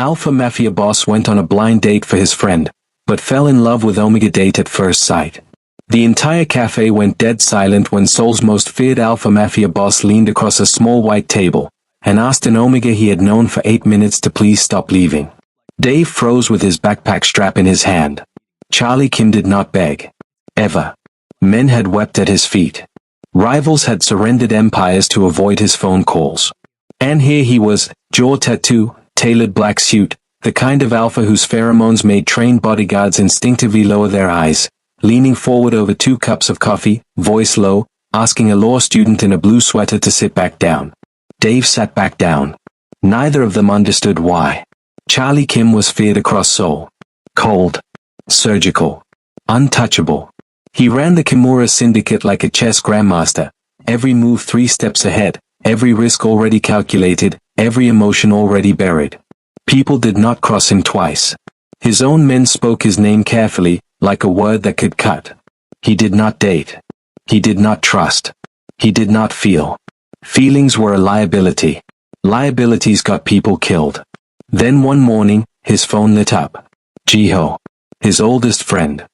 Alpha Mafia boss went on a blind date for his friend, but fell in love with Omega date at first sight. The entire cafe went dead silent when Seoul's most feared Alpha Mafia boss leaned across a small white table and asked an Omega he had known for 8 minutes to please stop leaving. Dave froze with his backpack strap in his hand. Charlie Kim did not beg. Ever. Men had wept at his feet. Rivals had surrendered empires to avoid his phone calls. And here he was, jaw tattoo, tailored black suit, the kind of alpha whose pheromones made trained bodyguards instinctively lower their eyes, leaning forward over 2 cups of coffee, voice low, asking a law student in a blue sweater to sit back down. Dave sat back down. Neither of them understood why. Charlie Kim was feared across Seoul. Cold. Surgical. Untouchable. He ran the Kimura syndicate like a chess grandmaster, every move 3 steps ahead, every risk already calculated, every emotion already buried. People did not cross him twice. His own men spoke his name carefully, like a word that could cut. He did not date. He did not trust. He did not feel. Feelings were a liability. Liabilities got people killed. Then one morning, his phone lit up. Jiho. His oldest friend.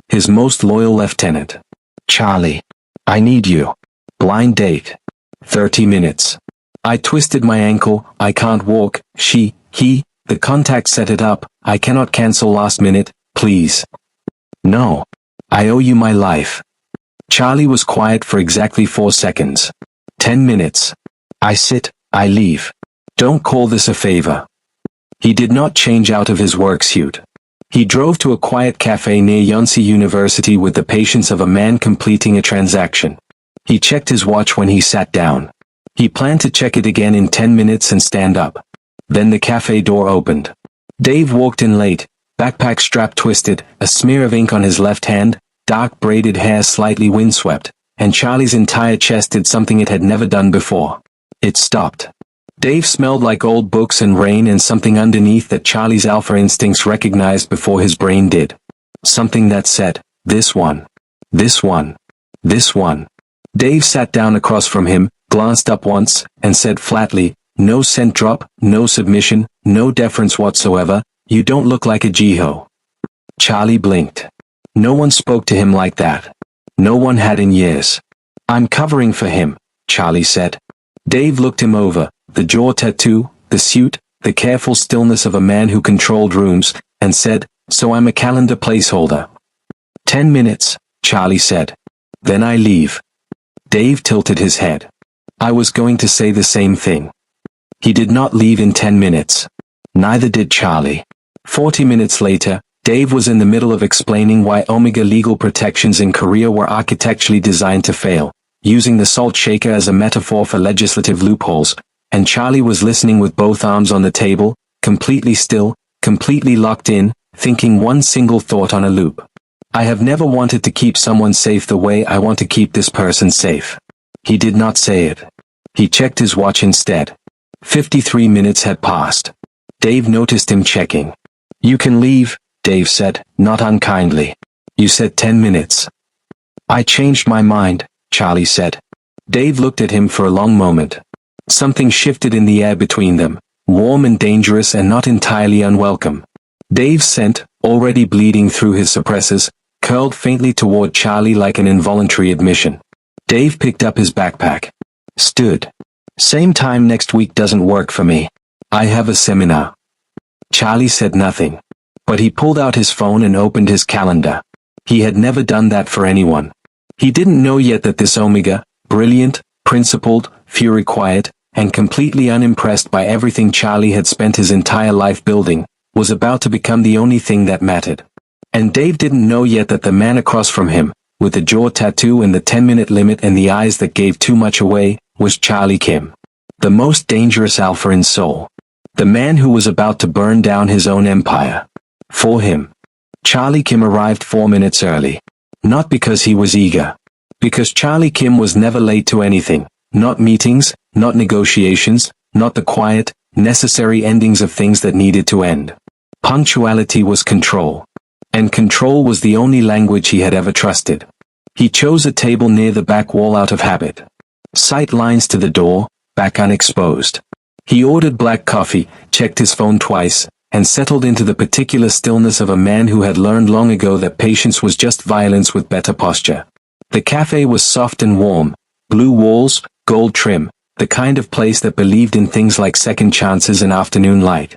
His most loyal lieutenant. Charlie. I need you. Blind date. 30 minutes. I twisted my ankle, I can't walk, he, the contact set it up, I cannot cancel last minute, please. No. I owe you my life. Charlie was quiet for exactly 4 seconds. 10 minutes. I sit, I leave. Don't call this a favor. He did not change out of his work suit. He drove to a quiet cafe near Yonsei University with the patience of a man completing a transaction. He checked his watch when he sat down. He planned to check it again in 10 minutes and stand up. Then the cafe door opened. Dave walked in late, backpack strap twisted, a smear of ink on his left hand, dark braided hair slightly windswept, and Charlie's entire chest did something it had never done before. It stopped. Dave smelled like old books and rain and something underneath that Charlie's alpha instincts recognized before his brain did. Something that said, this one. This one. This one. Dave sat down across from him, glanced up once, and said flatly, no scent drop, no submission, no deference whatsoever, you don't look like a Jiho. Charlie blinked. No one spoke to him like that. No one had in years. I'm covering for him, Charlie said. Dave looked him over, the jaw tattoo, the suit, the careful stillness of a man who controlled rooms, and said, so I'm a calendar placeholder. 10 minutes, Charlie said. Then I leave. Dave tilted his head. I was going to say the same thing. He did not leave in 10 minutes. Neither did Charlie. 40 minutes later, Dave was in the middle of explaining why Omega legal protections in Korea were architecturally designed to fail, using the salt shaker as a metaphor for legislative loopholes, and Charlie was listening with both arms on the table, completely still, completely locked in, thinking one single thought on a loop. I have never wanted to keep someone safe the way I want to keep this person safe. He did not say it. He checked his watch instead. 53 minutes had passed. Dave noticed him checking. You can leave, Dave said, not unkindly. You said 10 minutes. I changed my mind, Charlie said. Dave looked at him for a long moment. Something shifted in the air between them, warm and dangerous and not entirely unwelcome. Dave's scent, already bleeding through his suppressors, curled faintly toward Charlie like an involuntary admission. Dave picked up his backpack. Stood. Same time next week doesn't work for me. I have a seminar. Charlie said nothing. But he pulled out his phone and opened his calendar. He had never done that for anyone. He didn't know yet that this Omega, brilliant, principled, fury quiet, and completely unimpressed by everything Charlie had spent his entire life building, was about to become the only thing that mattered. And Dave didn't know yet that the man across from him, with the jaw tattoo and the 10-minute limit and the eyes that gave too much away, was Charlie Kim. The most dangerous alpha in Seoul. The man who was about to burn down his own empire. For him. Charlie Kim arrived 4 minutes early. Not because he was eager. Because Charlie Kim was never late to anything. Not meetings, not negotiations, not the quiet, necessary endings of things that needed to end. Punctuality was control. And control was the only language he had ever trusted. He chose a table near the back wall out of habit. Sight lines to the door, back unexposed. He ordered black coffee, checked his phone twice, and settled into the particular stillness of a man who had learned long ago that patience was just violence with better posture. The cafe was soft and warm, blue walls, gold trim, the kind of place that believed in things like second chances and afternoon light.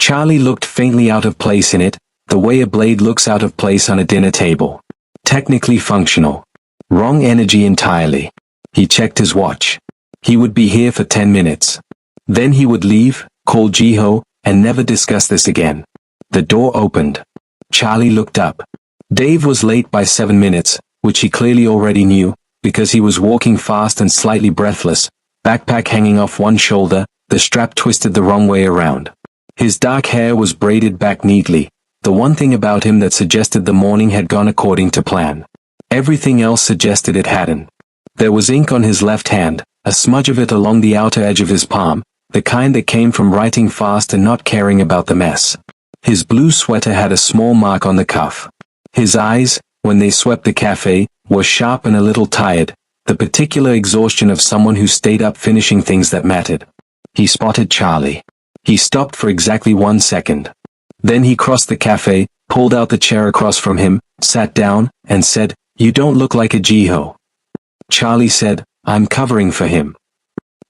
Charlie looked faintly out of place in it, the way a blade looks out of place on a dinner table. Technically functional. Wrong energy entirely. He checked his watch. He would be here for 10 minutes. Then he would leave, call Jiho, and never discuss this again. The door opened. Charlie looked up. Dave was late by 7 minutes, which he clearly already knew, because he was walking fast and slightly breathless, backpack hanging off one shoulder, the strap twisted the wrong way around. His dark hair was braided back neatly, the one thing about him that suggested the morning had gone according to plan. Everything else suggested it hadn't. There was ink on his left hand, a smudge of it along the outer edge of his palm, the kind that came from writing fast and not caring about the mess. His blue sweater had a small mark on the cuff. His eyes, when they swept the cafe, were sharp and a little tired, the particular exhaustion of someone who stayed up finishing things that mattered. He spotted Charlie. He stopped for exactly 1 second. Then he crossed the cafe, pulled out the chair across from him, sat down, and said, "You don't look like a Jiho." Charlie said, "I'm covering for him."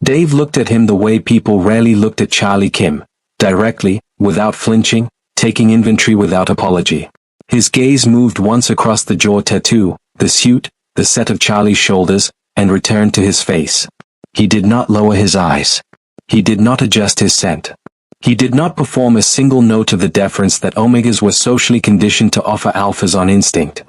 Dave looked at him the way people rarely looked at Charlie Kim, directly, without flinching, taking inventory without apology. His gaze moved once across the jaw tattoo, the suit, the set of Charlie's shoulders, and returned to his face. He did not lower his eyes. He did not adjust his scent. He did not perform a single note of the deference that Omegas were socially conditioned to offer alphas on instinct.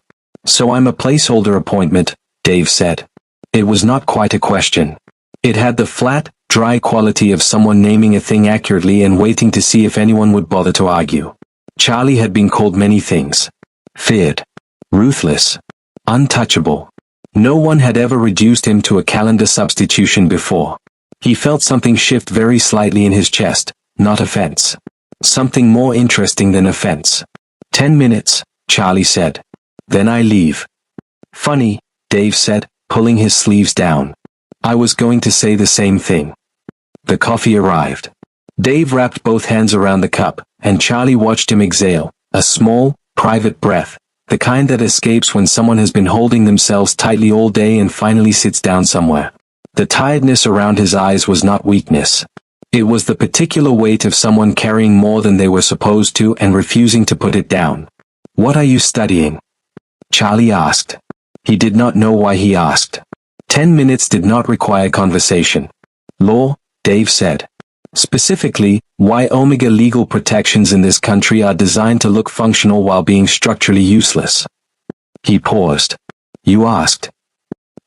"So I'm a placeholder appointment," Dave said. It was not quite a question. It had the flat, dry quality of someone naming a thing accurately and waiting to see if anyone would bother to argue. Charlie had been called many things. Feared. Ruthless. Untouchable. No one had ever reduced him to a calendar substitution before. He felt something shift very slightly in his chest, not offense. Something more interesting than offense. 10 minutes, Charlie said. Then I leave. Funny, Dave said, pulling his sleeves down. I was going to say the same thing. The coffee arrived. Dave wrapped both hands around the cup, and Charlie watched him exhale, a small, private breath, the kind that escapes when someone has been holding themselves tightly all day and finally sits down somewhere. The tiredness around his eyes was not weakness. It was the particular weight of someone carrying more than they were supposed to and refusing to put it down. What are you studying? Charlie asked. He did not know why he asked. 10 minutes did not require conversation. Law, Dave said. Specifically, why Omega legal protections in this country are designed to look functional while being structurally useless. He paused. You asked.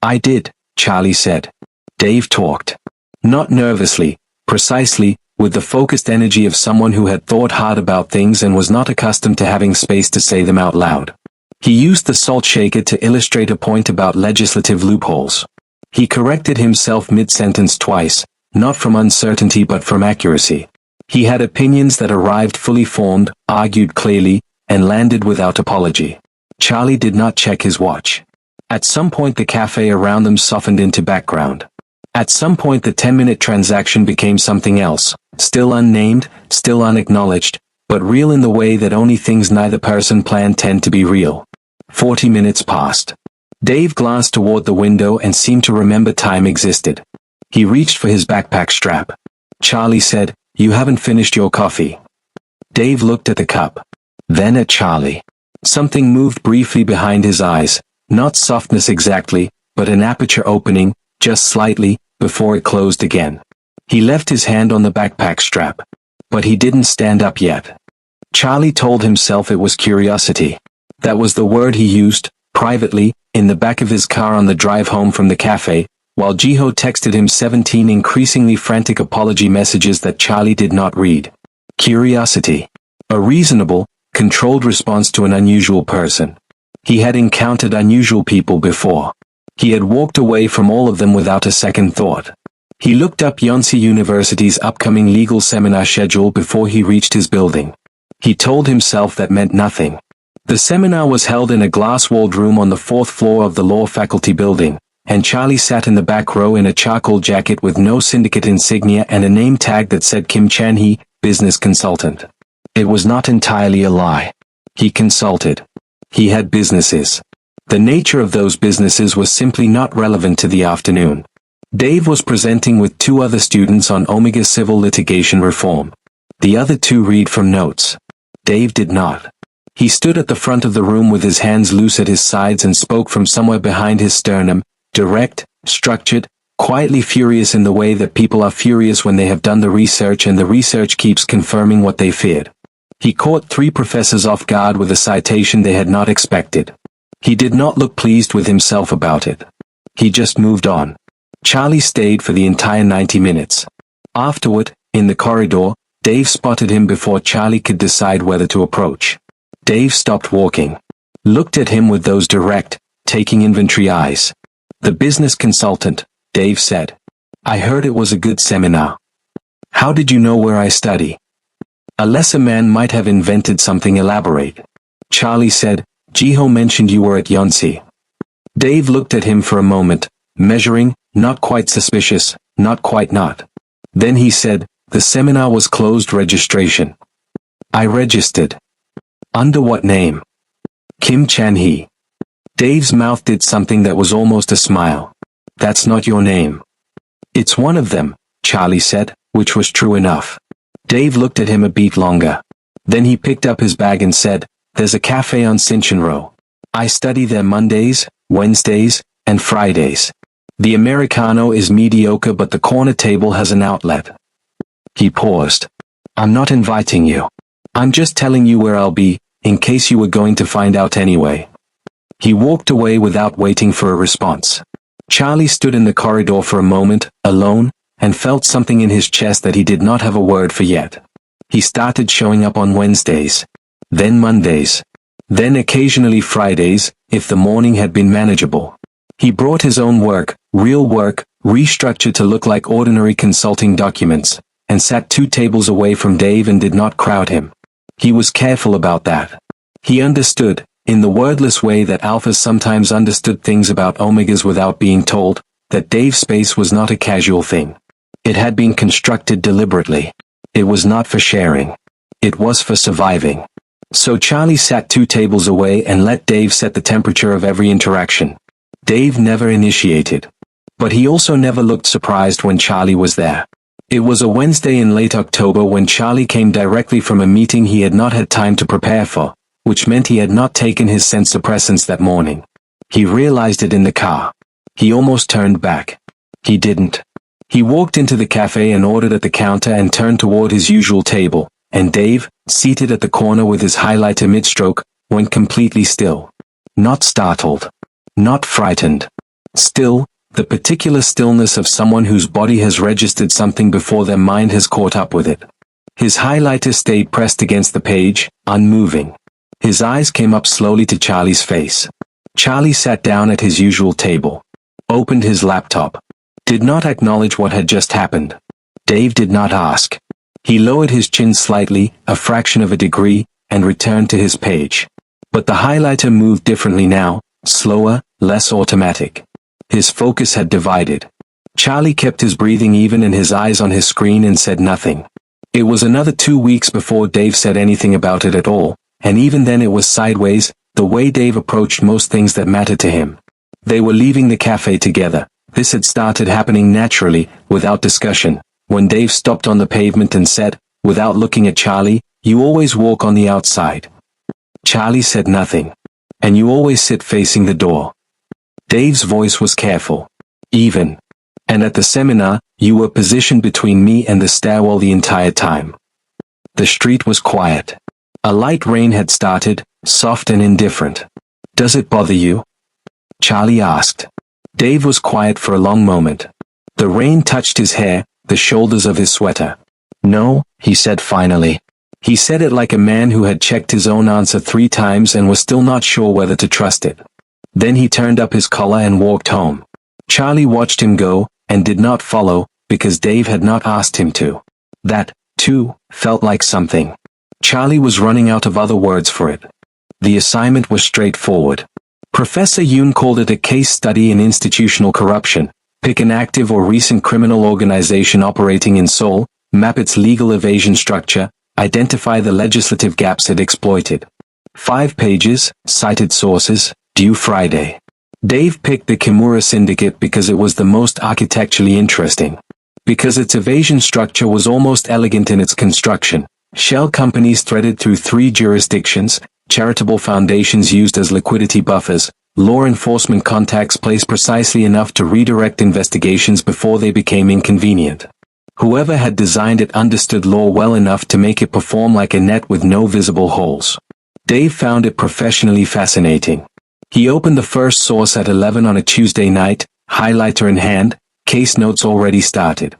I did, Charlie said. Dave talked. Not nervously, precisely, with the focused energy of someone who had thought hard about things and was not accustomed to having space to say them out loud. He used the salt shaker to illustrate a point about legislative loopholes. He corrected himself mid-sentence twice, not from uncertainty but from accuracy. He had opinions that arrived fully formed, argued clearly, and landed without apology. Charlie did not check his watch. At some point the cafe around them softened into background. At some point the 10-minute transaction became something else, still unnamed, still unacknowledged, but real in the way that only things neither person planned tend to be real. 40 minutes passed. Dave glanced toward the window and seemed to remember time existed. He reached for his backpack strap. Charlie said, You haven't finished your coffee. Dave looked at the cup. Then at Charlie. Something moved briefly behind his eyes, not softness exactly, but an aperture opening, just slightly, before it closed again. He left his hand on the backpack strap. But he didn't stand up yet. Charlie told himself it was curiosity. That was the word he used, privately, in the back of his car on the drive home from the cafe, while Jiho texted him 17 increasingly frantic apology messages that Charlie did not read. Curiosity. A reasonable, controlled response to an unusual person. He had encountered unusual people before. He had walked away from all of them without a second thought. He looked up Yonsei University's upcoming legal seminar schedule before he reached his building. He told himself that meant nothing. The seminar was held in a glass-walled room on the 4th floor of the law faculty building, and Charlie sat in the back row in a charcoal jacket with no syndicate insignia and a name tag that said Kim Chan-hee, business consultant. It was not entirely a lie. He consulted. He had businesses. The nature of those businesses was simply not relevant to the afternoon. Dave was presenting with 2 other students on Omega civil litigation reform. The other 2 read from notes. Dave did not. He stood at the front of the room with his hands loose at his sides and spoke from somewhere behind his sternum, direct, structured, quietly furious in the way that people are furious when they have done the research and the research keeps confirming what they feared. He caught 3 professors off guard with a citation they had not expected. He did not look pleased with himself about it. He just moved on. Charlie stayed for the entire 90 minutes. Afterward, in the corridor, Dave spotted him before Charlie could decide whether to approach. Dave stopped walking. Looked at him with those direct, taking inventory eyes. "The business consultant," Dave said. "I heard it was a good seminar. How did you know where I study?" A lesser man might have invented something elaborate. Charlie said, "Jiho mentioned you were at Yonsei." Dave looked at him for a moment, measuring, not quite suspicious, not quite not. Then he said, "The seminar was closed registration." "I registered." "Under what name?" "Kim Chan-hee." Dave's mouth did something that was almost a smile. "That's not your name." "It's one of them," Charlie said, which was true enough. Dave looked at him a beat longer. Then he picked up his bag and said, "There's a cafe on Shinchinro. I study there Mondays, Wednesdays, and Fridays. The Americano is mediocre but the corner table has an outlet." He paused. "I'm not inviting you. I'm just telling you where I'll be, in case you were going to find out anyway." He walked away without waiting for a response. Charlie stood in the corridor for a moment, alone, and felt something in his chest that he did not have a word for yet. He started showing up on Wednesdays. Then Mondays. Then occasionally Fridays, if the morning had been manageable. He brought his own work, real work, restructured to look like ordinary consulting documents, and sat 2 tables away from Dave and did not crowd him. He was careful about that. He understood, in the wordless way that alphas sometimes understood things about omegas without being told, that Dave's space was not a casual thing. It had been constructed deliberately. It was not for sharing. It was for surviving. So Charlie sat 2 tables away and let Dave set the temperature of every interaction. Dave never initiated. But he also never looked surprised when Charlie was there. It was a Wednesday in late October when Charlie came directly from a meeting he had not had time to prepare for, which meant he had not taken his scent suppressants that morning. He realized it in the car. He almost turned back. He didn't. He walked into the cafe and ordered at the counter and turned toward his usual table, and Dave, seated at the corner with his highlighter mid-stroke, went completely still. Not startled. Not frightened. Still, the particular stillness of someone whose body has registered something before their mind has caught up with it. His highlighter stayed pressed against the page, unmoving. His eyes came up slowly to Charlie's face. Charlie sat down at his usual table. Opened his laptop. Did not acknowledge what had just happened. Dave did not ask. He lowered his chin slightly, a fraction of a degree, and returned to his page. But the highlighter moved differently now, slower, less automatic. His focus had divided. Charlie kept his breathing even and his eyes on his screen and said nothing. It was another 2 weeks before Dave said anything about it at all, and even then it was sideways, the way Dave approached most things that mattered to him. They were leaving the cafe together. This had started happening naturally, without discussion, when Dave stopped on the pavement and said, without looking at Charlie, "You always walk on the outside." Charlie said nothing. "And you always sit facing the door." Dave's voice was careful. "Even. And at the seminar, you were positioned between me and the stairwell the entire time." The street was quiet. A light rain had started, soft and indifferent. "Does it bother you?" Charlie asked. Dave was quiet for a long moment. The rain touched his hair, the shoulders of his sweater. "No," he said finally. He said it like a man who had checked his own answer 3 times and was still not sure whether to trust it. Then he turned up his collar and walked home. Charlie watched him go, and did not follow, because Dave had not asked him to. That, too, felt like something. Charlie was running out of other words for it. The assignment was straightforward. Professor Yoon called it a case study in institutional corruption. Pick an active or recent criminal organization operating in Seoul, map its legal evasion structure, Identify the legislative gaps it exploited. 5 pages, cited sources, due Friday. Dave picked the Kimura Syndicate because it was the most architecturally interesting. Because its evasion structure was almost elegant in its construction. Shell companies threaded through 3 jurisdictions, charitable foundations used as liquidity buffers, law enforcement contacts placed precisely enough to redirect investigations before they became inconvenient. Whoever had designed it understood law well enough to make it perform like a net with no visible holes. Dave found it professionally fascinating. He opened the first source at 11 on a Tuesday night, highlighter in hand, case notes already started.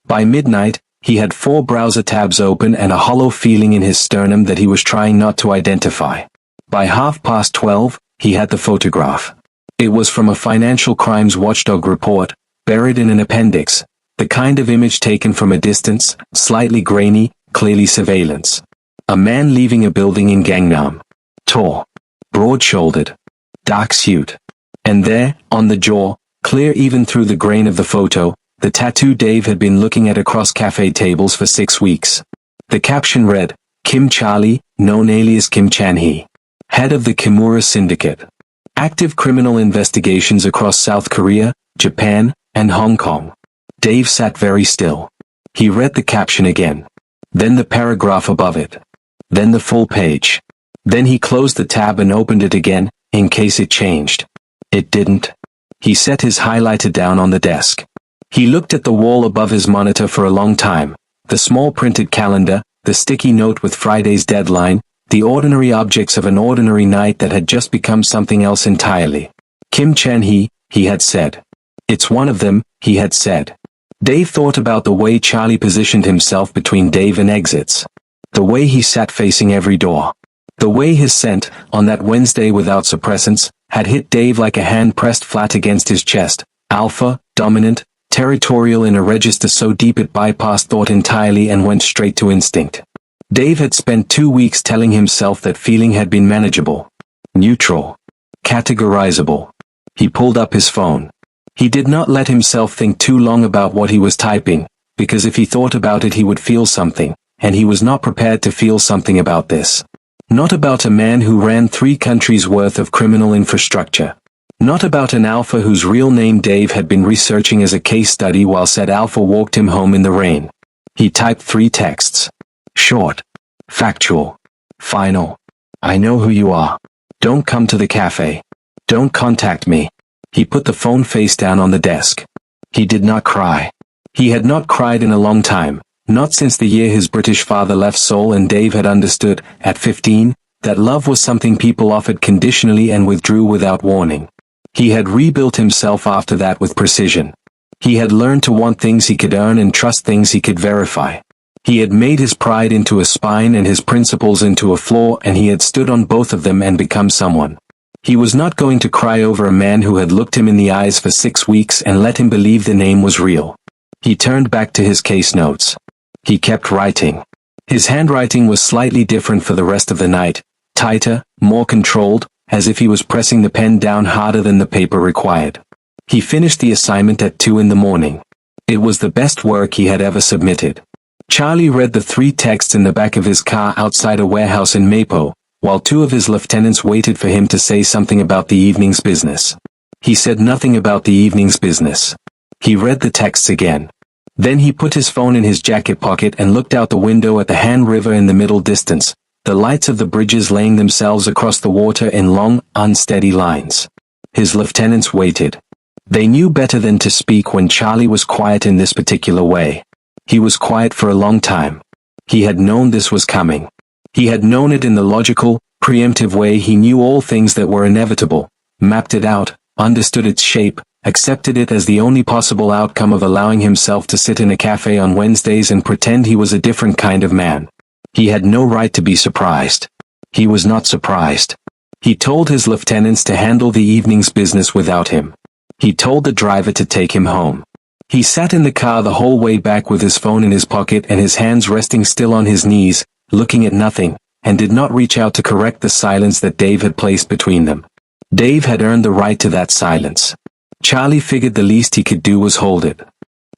By midnight, he had 4 browser tabs open and a hollow feeling in his sternum that he was trying not to identify. By 12:30, he had the photograph. It was from a financial crimes watchdog report, buried in an appendix, the kind of image taken from a distance, slightly grainy, clearly surveillance. A man leaving a building in Gangnam. Tall. Broad-shouldered. Dark suit. And there, on the jaw, clear even through the grain of the photo, the tattoo Dave had been looking at across cafe tables for 6 weeks. The caption read, Kim Charlie, known alias Kim Chan-hee. Head of the Kimura Syndicate. Active criminal investigations across South Korea, Japan, and Hong Kong. Dave sat very still. He read the caption again. Then the paragraph above it. Then the full page. Then he closed the tab and opened it again, in case it changed. It didn't. He set his highlighter down on the desk. He looked at the wall above his monitor for a long time. The small printed calendar, the sticky note with Friday's deadline, the ordinary objects of an ordinary night that had just become something else entirely. Kim Chan-hee, he had said. It's one of them, he had said. Dave thought about the way Charlie positioned himself between Dave and exits. The way he sat facing every door. The way his scent, on that Wednesday without suppressants, had hit Dave like a hand pressed flat against his chest. Alpha, dominant, territorial in a register so deep it bypassed thought entirely and went straight to instinct. Dave had spent 2 weeks telling himself that feeling had been manageable. Neutral. Categorizable. He pulled up his phone. He did not let himself think too long about what he was typing, because if he thought about it he would feel something, and he was not prepared to feel something about this. Not about a man who ran 3 countries' worth of criminal infrastructure. Not about an alpha whose real name Dave had been researching as a case study while said alpha walked him home in the rain. He typed 3 texts. Short. Factual. Final. I know who you are. Don't come to the cafe. Don't contact me. He put the phone face down on the desk. He did not cry. He had not cried in a long time, not since the year his British father left Seoul, and Dave had understood, at 15, that love was something people offered conditionally and withdrew without warning. He had rebuilt himself after that with precision. He had learned to want things he could earn and trust things he could verify. He had made his pride into a spine and his principles into a floor, and he had stood on both of them and become someone. He was not going to cry over a man who had looked him in the eyes for 6 weeks and let him believe the name was real. He turned back to his case notes. He kept writing. His handwriting was slightly different for the rest of the night, tighter, more controlled, as if he was pressing the pen down harder than the paper required. He finished the assignment at 2 in the morning. It was the best work he had ever submitted. Charlie read the 3 texts in the back of his car outside a warehouse in Mapo, while 2 of his lieutenants waited for him to say something about the evening's business. He said nothing about the evening's business. He read the texts again. Then he put his phone in his jacket pocket and looked out the window at the Han River in the middle distance, the lights of the bridges laying themselves across the water in long, unsteady lines. His lieutenants waited. They knew better than to speak when Charlie was quiet in this particular way. He was quiet for a long time. He had known this was coming. He had known it in the logical, preemptive way he knew all things that were inevitable, mapped it out, understood its shape, accepted it as the only possible outcome of allowing himself to sit in a cafe on Wednesdays and pretend he was a different kind of man. He had no right to be surprised. He was not surprised. He told his lieutenants to handle the evening's business without him. He told the driver to take him home. He sat in the car the whole way back with his phone in his pocket and his hands resting still on his knees, looking at nothing, and did not reach out to correct the silence that Dave had placed between them. Dave had earned the right to that silence. Charlie figured the least he could do was hold it.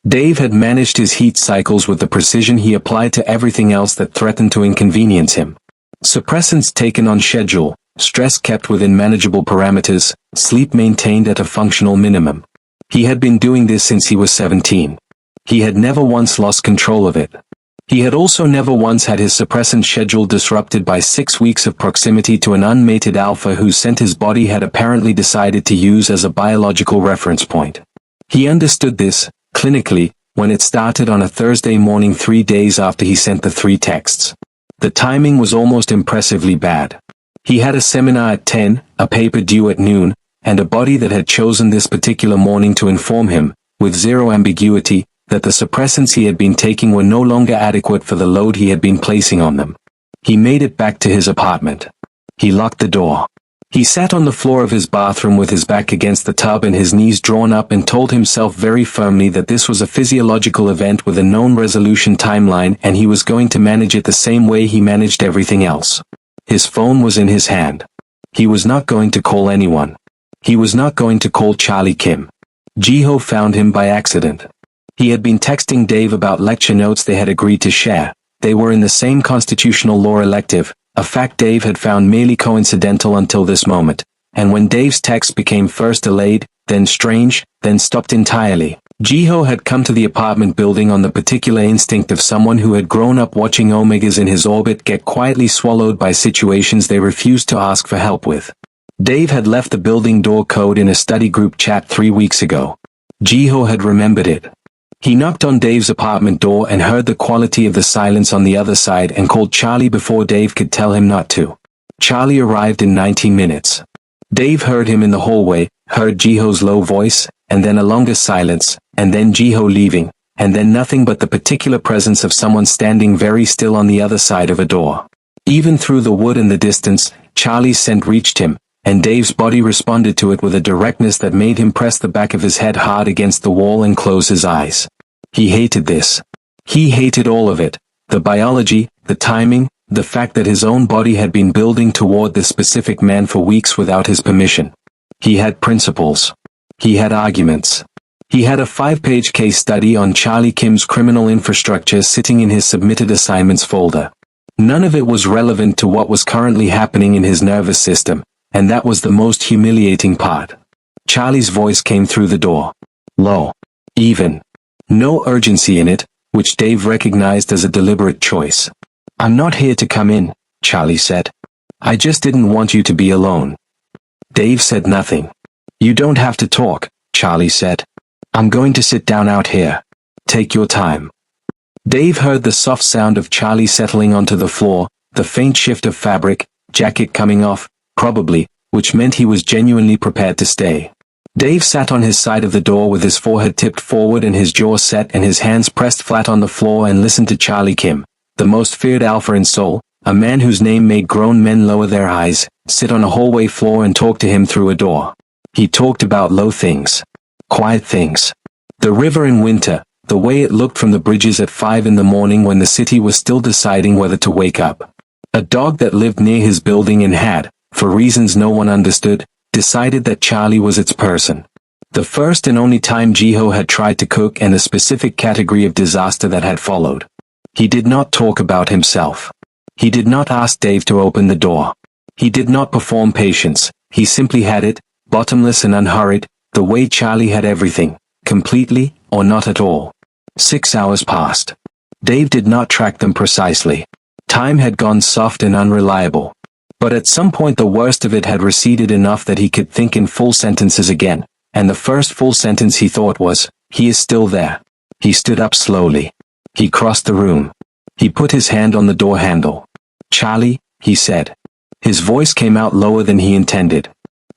Dave had managed his heat cycles with the precision he applied to everything else that threatened to inconvenience him. Suppressants taken on schedule, stress kept within manageable parameters, sleep maintained at a functional minimum. He had been doing this since he was 17. He had never once lost control of it. He had also never once had his suppressant schedule disrupted by 6 weeks of proximity to an unmated alpha whose scent his body had apparently decided to use as a biological reference point. He understood this, clinically, when it started on a Thursday morning 3 days after he sent the 3 texts. The timing was almost impressively bad. He had a seminar at 10, a paper due at noon, and a body that had chosen this particular morning to inform him, with zero ambiguity, that the suppressants he had been taking were no longer adequate for the load he had been placing on them. He made it back to his apartment. He locked the door. He sat on the floor of his bathroom with his back against the tub and his knees drawn up and told himself very firmly that this was a physiological event with a known resolution timeline and he was going to manage it the same way he managed everything else. His phone was in his hand. He was not going to call anyone. He was not going to call Charlie Kim. Jiho found him by accident. He had been texting Dave about lecture notes they had agreed to share. They were in the same constitutional law elective, a fact Dave had found merely coincidental until this moment, and when Dave's text became first delayed, then strange, then stopped entirely, Jiho had come to the apartment building on the particular instinct of someone who had grown up watching Omegas in his orbit get quietly swallowed by situations they refused to ask for help with. Dave had left the building door code in a study group chat 3 weeks ago. Jiho had remembered it. He knocked on Dave's apartment door and heard the quality of the silence on the other side and called Charlie before Dave could tell him not to. Charlie arrived in 19 minutes. Dave heard him in the hallway, heard Jiho's low voice, and then a longer silence, and then Jiho leaving, and then nothing but the particular presence of someone standing very still on the other side of a door. Even through the wood and the distance, Charlie's scent reached him, and Dave's body responded to it with a directness that made him press the back of his head hard against the wall and close his eyes. He hated this. He hated all of it, the biology, the timing, the fact that his own body had been building toward this specific man for weeks without his permission. He had principles. He had arguments. He had a 5-page case study on Charlie Kim's criminal infrastructure sitting in his submitted assignments folder. None of it was relevant to what was currently happening in his nervous system. And that was the most humiliating part. Charlie's voice came through the door. Low. Even. No urgency in it, which Dave recognized as a deliberate choice. I'm not here to come in, Charlie said. I just didn't want you to be alone. Dave said nothing. You don't have to talk, Charlie said. I'm going to sit down out here. Take your time. Dave heard the soft sound of Charlie settling onto the floor, the faint shift of fabric, jacket coming off, probably, which meant he was genuinely prepared to stay. Dave sat on his side of the door with his forehead tipped forward and his jaw set and his hands pressed flat on the floor and listened to Charlie Kim, the most feared alpha in Seoul, a man whose name made grown men lower their eyes, sit on a hallway floor and talk to him through a door. He talked about low things. Quiet things. The river in winter, the way it looked from the bridges at 5 in the morning when the city was still deciding whether to wake up. A dog that lived near his building and had, for reasons no one understood, decided that Charlie was its person. The first and only time Jiho had tried to cook and a specific category of disaster that had followed. He did not talk about himself. He did not ask Dave to open the door. He did not perform patience. He simply had it, bottomless and unhurried, the way Charlie had everything, completely, or not at all. 6 hours passed. Dave did not track them precisely. Time had gone soft and unreliable. But at some point the worst of it had receded enough that he could think in full sentences again, and the first full sentence he thought was, he is still there. He stood up slowly. He crossed the room. He put his hand on the door handle. Charlie, he said. His voice came out lower than he intended.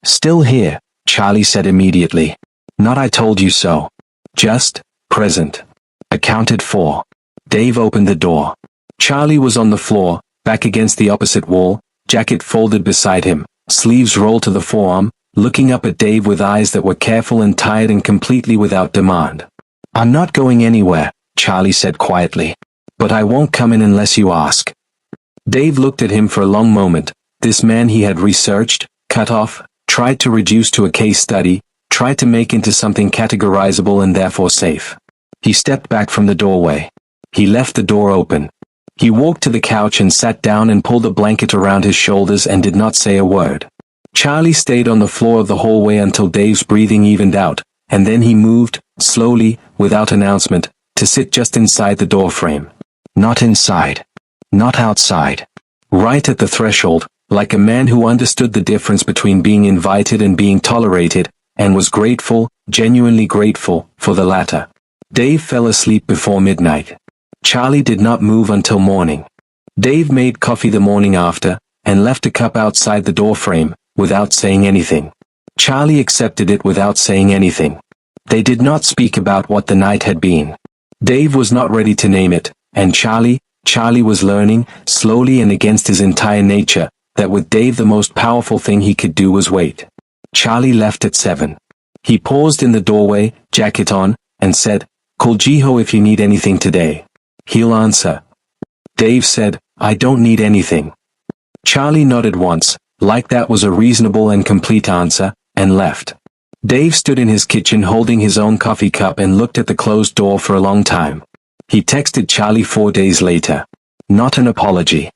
Still here, Charlie said immediately. Not I told you so. Just, present. Accounted for. Dave opened the door. Charlie was on the floor, back against the opposite wall, jacket folded beside him, sleeves rolled to the forearm, looking up at Dave with eyes that were careful and tired and completely without demand. I'm not going anywhere, Charlie said quietly. But I won't come in unless you ask. Dave looked at him for a long moment, this man he had researched, cut off, tried to reduce to a case study, tried to make into something categorizable and therefore safe. He stepped back from the doorway. He left the door open. He walked to the couch and sat down and pulled a blanket around his shoulders and did not say a word. Charlie stayed on the floor of the hallway until Dave's breathing evened out, and then he moved, slowly, without announcement, to sit just inside the doorframe. Not inside. Not outside. Right at the threshold, like a man who understood the difference between being invited and being tolerated, and was grateful, genuinely grateful, for the latter. Dave fell asleep before midnight. Charlie did not move until morning. Dave made coffee the morning after, and left a cup outside the doorframe, without saying anything. Charlie accepted it without saying anything. They did not speak about what the night had been. Dave was not ready to name it, and Charlie was learning, slowly and against his entire nature, that with Dave the most powerful thing he could do was wait. Charlie left at 7. He paused in the doorway, jacket on, and said, "Call Jiho if you need anything today. He'll answer." Dave said, "I don't need anything." Charlie nodded once, like that was a reasonable and complete answer, and left. Dave stood in his kitchen holding his own coffee cup and looked at the closed door for a long time. He texted Charlie 4 days later. Not an apology.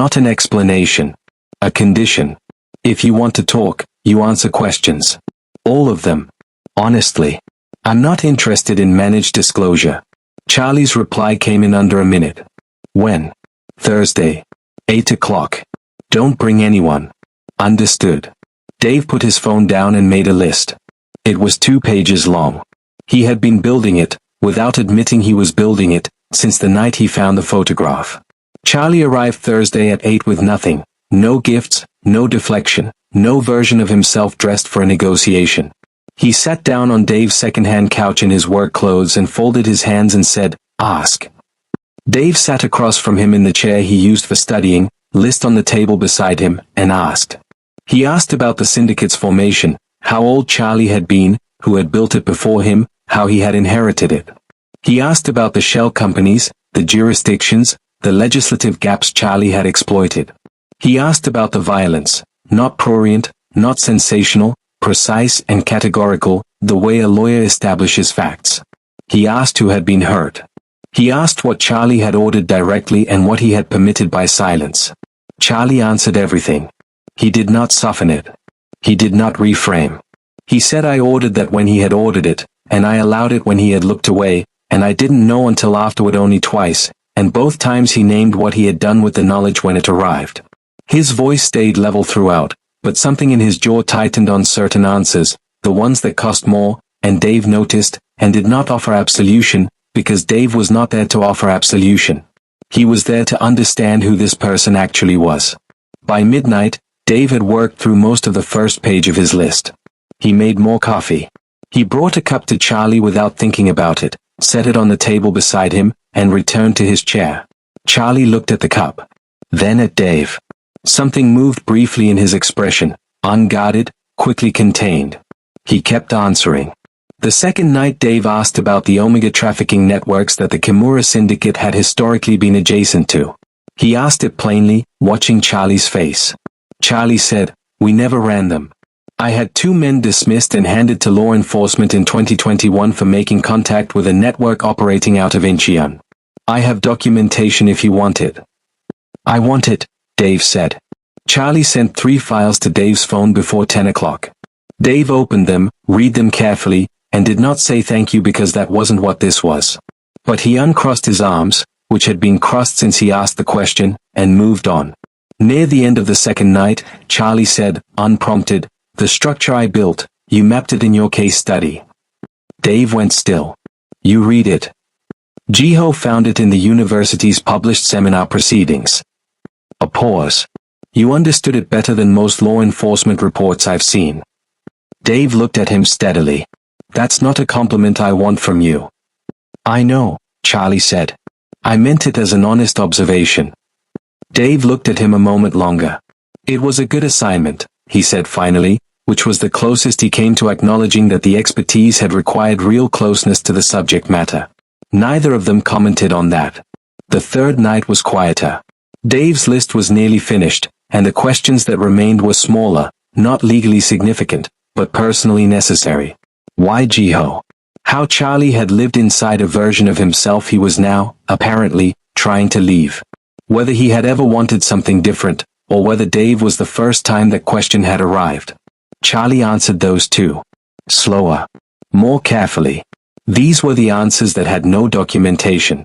Not an explanation. A condition. If you want to talk, you answer questions. All of them. Honestly. I'm not interested in managed disclosure. Charlie's reply came in under a minute. When? Thursday. 8 o'clock. Don't bring anyone. Understood. Dave put his phone down and made a list. It was 2 pages long. He had been building it, without admitting he was building it, since the night he found the photograph. Charlie arrived Thursday at 8 with nothing. No gifts, no deflection, no version of himself dressed for a negotiation. He sat down on Dave's second-hand couch in his work clothes and folded his hands and said, "Ask." Dave sat across from him in the chair he used for studying, list on the table beside him, and asked. He asked about the syndicate's formation, how old Charlie had been, who had built it before him, how he had inherited it. He asked about the shell companies, the jurisdictions, the legislative gaps Charlie had exploited. He asked about the violence, not prurient, not sensational, precise and categorical, the way a lawyer establishes facts. He asked who had been hurt. He asked what Charlie had ordered directly and what he had permitted by silence. Charlie answered everything. He did not soften it. He did not reframe. He said I ordered that when he had ordered it, and I allowed it when he had looked away, and I didn't know until afterward only twice, and both times he named what he had done with the knowledge when it arrived. His voice stayed level throughout, but something in his jaw tightened on certain answers, the ones that cost more, and Dave noticed, and did not offer absolution, because Dave was not there to offer absolution. He was there to understand who this person actually was. By midnight, Dave had worked through most of the first page of his list. He made more coffee. He brought a cup to Charlie without thinking about it, set it on the table beside him, and returned to his chair. Charlie looked at the cup. Then at Dave. Something moved briefly in his expression, unguarded, quickly contained. He kept answering. The second night Dave asked about the Omega trafficking networks that the Kimura Syndicate had historically been adjacent to. He asked it plainly, watching Charlie's face. Charlie said, "We never ran them. I had 2 men dismissed and handed to law enforcement in 2021 for making contact with a network operating out of Incheon. I have documentation if you want it." "I want it," Dave said. Charlie sent 3 files to Dave's phone before 10 o'clock. Dave opened them, read them carefully, and did not say thank you because that wasn't what this was. But he uncrossed his arms, which had been crossed since he asked the question, and moved on. Near the end of the second night, Charlie said, unprompted, "The structure I built, you mapped it in your case study." Dave went still. "You read it." Jiho found it in the university's published seminar proceedings. A pause. "You understood it better than most law enforcement reports I've seen." Dave looked at him steadily. "That's not a compliment I want from you." "I know," Charlie said. "I meant it as an honest observation." Dave looked at him a moment longer. "It was a good assignment," he said finally, which was the closest he came to acknowledging that the expertise had required real closeness to the subject matter. Neither of them commented on that. The third night was quieter. Dave's list was nearly finished, and the questions that remained were smaller, not legally significant, but personally necessary. Why Jiho? How Charlie had lived inside a version of himself he was now, apparently, trying to leave. Whether he had ever wanted something different, or whether Dave was the first time that question had arrived. Charlie answered those two. Slower. More carefully. These were the answers that had no documentation.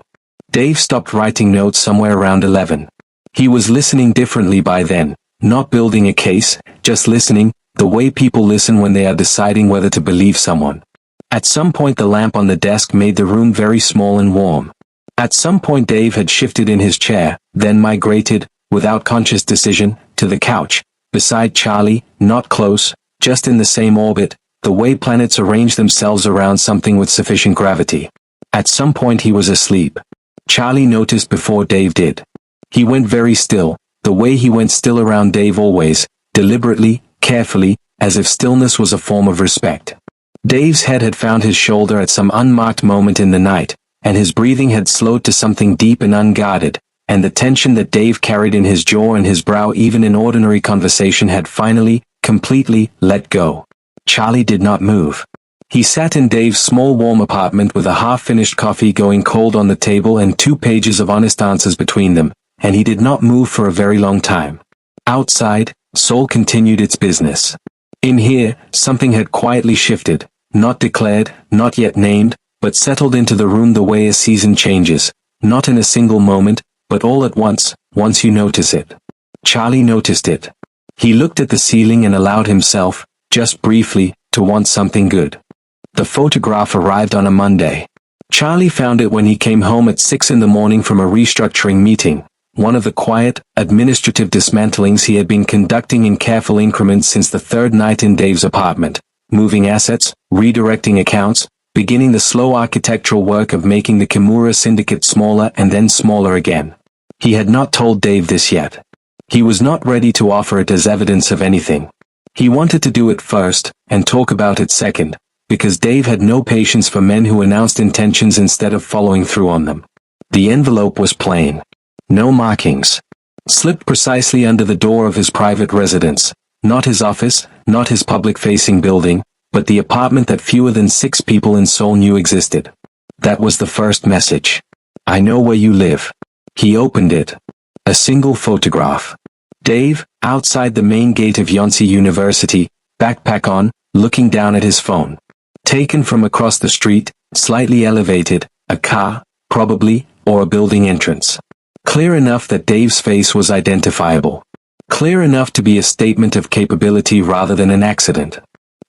Dave stopped writing notes somewhere around 11. He was listening differently by then, not building a case, just listening, the way people listen when they are deciding whether to believe someone. At some point the lamp on the desk made the room very small and warm. At some point Dave had shifted in his chair, then migrated, without conscious decision, to the couch, beside Charlie, not close, just in the same orbit, the way planets arrange themselves around something with sufficient gravity. At some point he was asleep. Charlie noticed before Dave did. He went very still, the way he went still around Dave always, deliberately, carefully, as if stillness was a form of respect. Dave's head had found his shoulder at some unmarked moment in the night, and his breathing had slowed to something deep and unguarded, and the tension that Dave carried in his jaw and his brow even in ordinary conversation had finally, completely, let go. Charlie did not move. He sat in Dave's small warm apartment with a half-finished coffee going cold on the table and 2 pages of honest answers between them, and he did not move for a very long time. Outside, Seoul continued its business. In here, something had quietly shifted, not declared, not yet named, but settled into the room the way a season changes, not in a single moment, but all at once you notice it. Charlie noticed it. He looked at the ceiling and allowed himself, just briefly, to want something good. The photograph arrived on a Monday. Charlie found it when he came home at 6 in the morning from a restructuring meeting, one of the quiet, administrative dismantlings he had been conducting in careful increments since the third night in Dave's apartment, moving assets, redirecting accounts, beginning the slow architectural work of making the Kimura syndicate smaller and then smaller again. He had not told Dave this yet. He was not ready to offer it as evidence of anything. He wanted to do it first, and talk about it second, because Dave had no patience for men who announced intentions instead of following through on them. The envelope was plain. No markings. Slipped precisely under the door of his private residence, not his office, not his public-facing building, but the apartment that fewer than 6 people in Seoul knew existed. That was the first message. I know where you live. He opened it. A single photograph. Dave, outside the main gate of Yonsei University, backpack on, looking down at his phone. Taken from across the street, slightly elevated, a car, probably, or a building entrance. Clear enough that Dave's face was identifiable. Clear enough to be a statement of capability rather than an accident.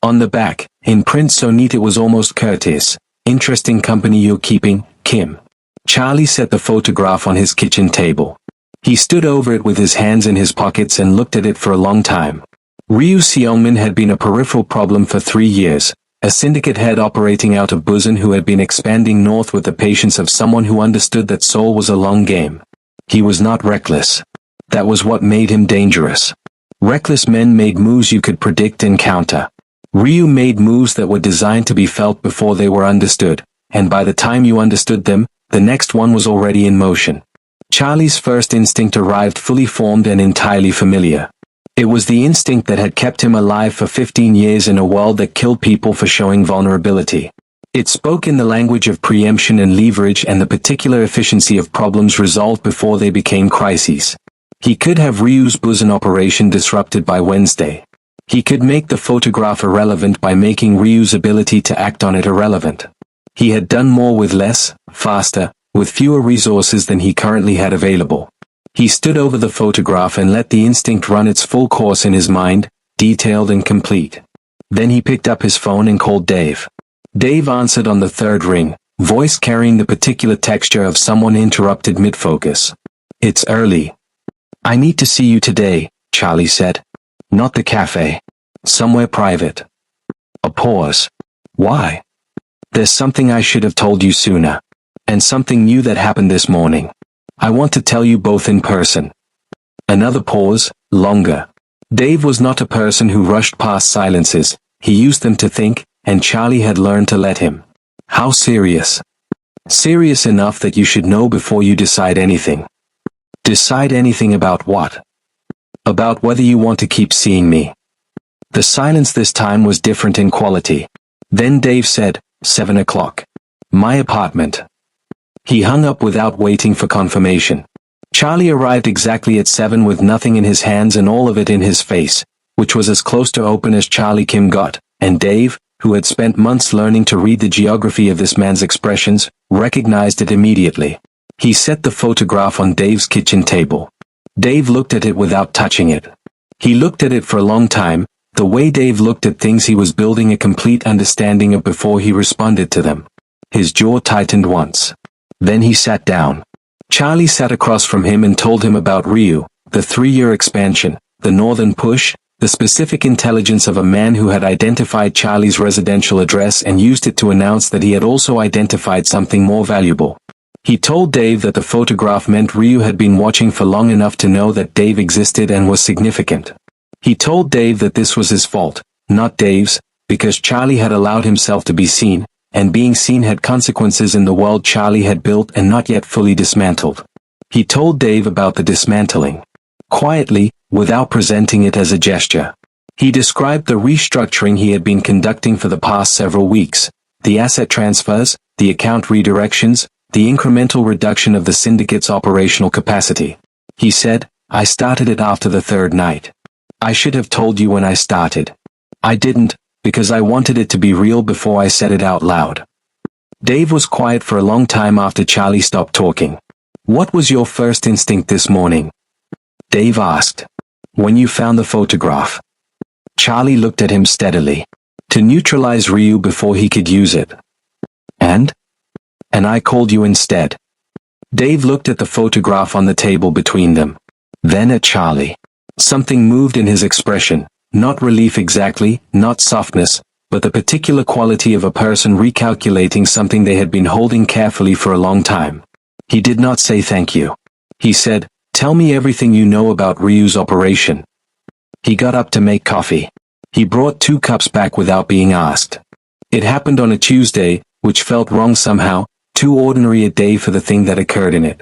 On the back, in print so neat it was almost courteous, interesting company you're keeping, Kim. Charlie set the photograph on his kitchen table. He stood over it with his hands in his pockets and looked at it for a long time. Ryu Seongmin had been a peripheral problem for 3 years, a syndicate head operating out of Busan who had been expanding north with the patience of someone who understood that Seoul was a long game. He was not reckless. That was what made him dangerous. Reckless men made moves you could predict and counter. Ryu made moves that were designed to be felt before they were understood, and by the time you understood them, the next one was already in motion. Charlie's first instinct arrived fully formed and entirely familiar. It was the instinct that had kept him alive for 15 years in a world that killed people for showing vulnerability. It spoke in the language of preemption and leverage and the particular efficiency of problems resolved before they became crises. He could have Ryu's Busan operation disrupted by Wednesday. He could make the photograph irrelevant by making Ryu's ability to act on it irrelevant. He had done more with less, faster, with fewer resources than he currently had available. He stood over the photograph and let the instinct run its full course in his mind, detailed and complete. Then he picked up his phone and called Dave. Dave answered on the 3rd ring, voice carrying the particular texture of someone interrupted mid-focus. It's early. I need to see you today, Charlie said. Not the cafe. Somewhere private. A pause. Why? There's something I should have told you sooner. And something new that happened this morning. I want to tell you both in person. Another pause, longer. Dave was not a person who rushed past silences. He used them to think, and Charlie had learned to let him. How serious? Serious enough that you should know before you decide anything. Decide anything about what? About whether you want to keep seeing me. The silence this time was different in quality. Then Dave said, 7 o'clock. My apartment. He hung up without waiting for confirmation. Charlie arrived exactly at 7 with nothing in his hands and all of it in his face, which was as close to open as Charlie Kim got, and Dave, who had spent months learning to read the geography of this man's expressions, recognized it immediately. He set the photograph on Dave's kitchen table. Dave looked at it without touching it. He looked at it for a long time. The way Dave looked at things, he was building a complete understanding of before he responded to them. His jaw tightened once. Then he sat down. Charlie sat across from him and told him about Ryu, the 3-year expansion, the northern push, the specific intelligence of a man who had identified Charlie's residential address and used it to announce that he had also identified something more valuable. He told Dave that the photograph meant Ryu had been watching for long enough to know that Dave existed and was significant. He told Dave that this was his fault, not Dave's, because Charlie had allowed himself to be seen, and being seen had consequences in the world Charlie had built and not yet fully dismantled. He told Dave about the dismantling. Quietly, without presenting it as a gesture. He described the restructuring he had been conducting for the past several weeks, the asset transfers, the account redirections, the incremental reduction of the syndicate's operational capacity. He said, I started it after the 3rd night. I should have told you when I started. I didn't, because I wanted it to be real before I said it out loud. Dave was quiet for a long time after Charlie stopped talking. What was your first instinct this morning? Dave asked. When you found the photograph. Charlie looked at him steadily. To neutralize Ryu before he could use it. And I called you instead. Dave looked at the photograph on the table between them. Then at Charlie. Something moved in his expression, not relief exactly, not softness, but the particular quality of a person recalculating something they had been holding carefully for a long time. He did not say thank you. He said, tell me everything you know about Ryu's operation. He got up to make coffee. He brought 2 cups back without being asked. It happened on a Tuesday, which felt wrong somehow, too ordinary a day for the thing that occurred in it.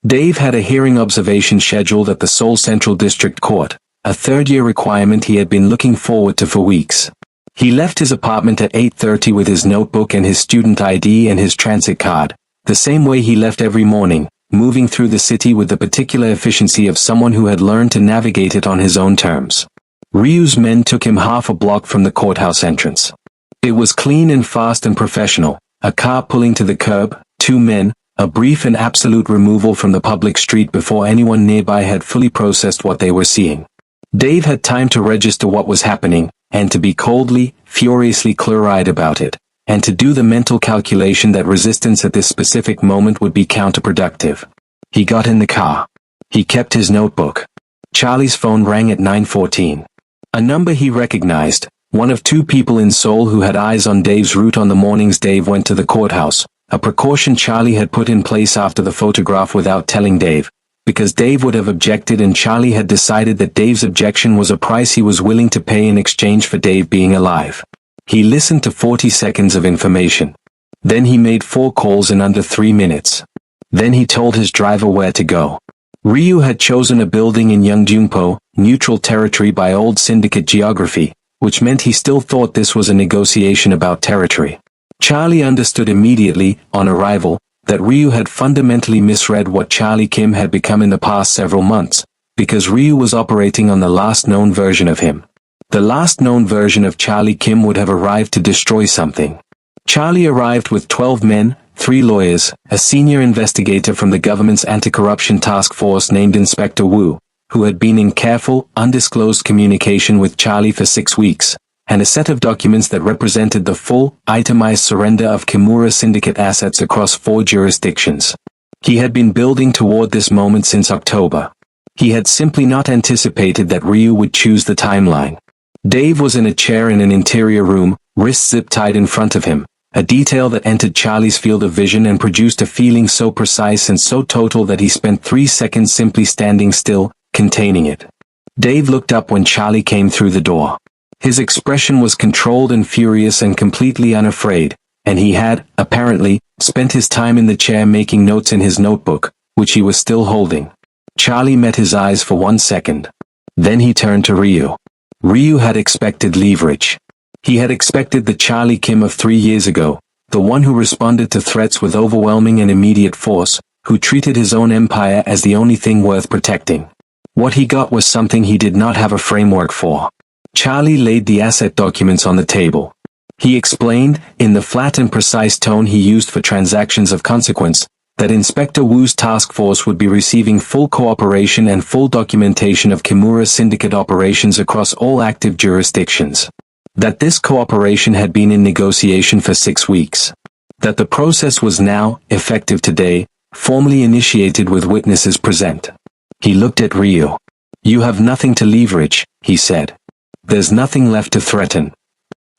Dave had a hearing observation scheduled at the Seoul Central District Court, a 3rd-year requirement he had been looking forward to for weeks. He left his apartment at 8:30 with his notebook and his student ID and his transit card, the same way he left every morning, moving through the city with the particular efficiency of someone who had learned to navigate it on his own terms. Ryu's men took him half a block from the courthouse entrance. It was clean and fast and professional, a car pulling to the curb, 2 men, a brief and absolute removal from the public street before anyone nearby had fully processed what they were seeing. Dave had time to register what was happening, and to be coldly, furiously clear-eyed about it, and to do the mental calculation that resistance at this specific moment would be counterproductive. He got in the car. He kept his notebook. Charlie's phone rang at 9:14. A number he recognized, one of 2 people in Seoul who had eyes on Dave's route on the mornings Dave went to the courthouse, a precaution Charlie had put in place after the photograph without telling Dave, because Dave would have objected and Charlie had decided that Dave's objection was a price he was willing to pay in exchange for Dave being alive. He listened to 40 seconds of information. Then he made 4 calls in under 3 minutes. Then he told his driver where to go. Ryu had chosen a building in Yeongjungpo, neutral territory by old syndicate geography, which meant he still thought this was a negotiation about territory. Charlie understood immediately, on arrival, that Ryu had fundamentally misread what Charlie Kim had become in the past several months, because Ryu was operating on the last known version of him. The last known version of Charlie Kim would have arrived to destroy something. Charlie arrived with 12 men, 3 lawyers, a senior investigator from the government's anti-corruption task force named Inspector Wu, who had been in careful, undisclosed communication with Charlie for 6 weeks, and a set of documents that represented the full, itemized surrender of Kimura Syndicate assets across 4 jurisdictions. He had been building toward this moment since October. He had simply not anticipated that Ryu would choose the timeline. Dave was in a chair in an interior room, wrists zip-tied in front of him, a detail that entered Charlie's field of vision and produced a feeling so precise and so total that he spent 3 seconds simply standing still, containing it. Dave looked up when Charlie came through the door. His expression was controlled and furious and completely unafraid, and he had, apparently, spent his time in the chair making notes in his notebook, which he was still holding. Charlie met his eyes for 1 second. Then he turned to Ryu. Ryu had expected leverage. He had expected the Charlie Kim of 3 years ago, the one who responded to threats with overwhelming and immediate force, who treated his own empire as the only thing worth protecting. What he got was something he did not have a framework for. Charlie laid the asset documents on the table. He explained, in the flat and precise tone he used for transactions of consequence, that Inspector Wu's task force would be receiving full cooperation and full documentation of Kimura Syndicate operations across all active jurisdictions. That this cooperation had been in negotiation for 6 weeks. That the process was now, effective today, formally initiated with witnesses present. He looked at Ryu. "You have nothing to leverage," he said. "There's nothing left to threaten."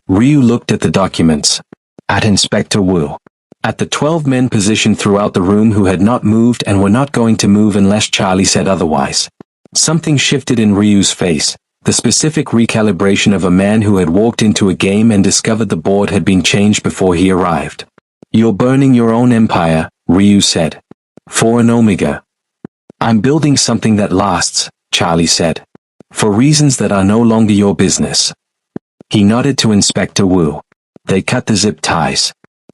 Ryu looked at the documents. At Inspector Wu. At the 12 men positioned throughout the room who had not moved and were not going to move unless Charlie said otherwise. Something shifted in Ryu's face, the specific recalibration of a man who had walked into a game and discovered the board had been changed before he arrived. "You're burning your own empire," Ryu said. "For an Omega." "I'm building something that lasts," Charlie said. "For reasons that are no longer your business." He nodded to Inspector Wu. They cut the zip ties.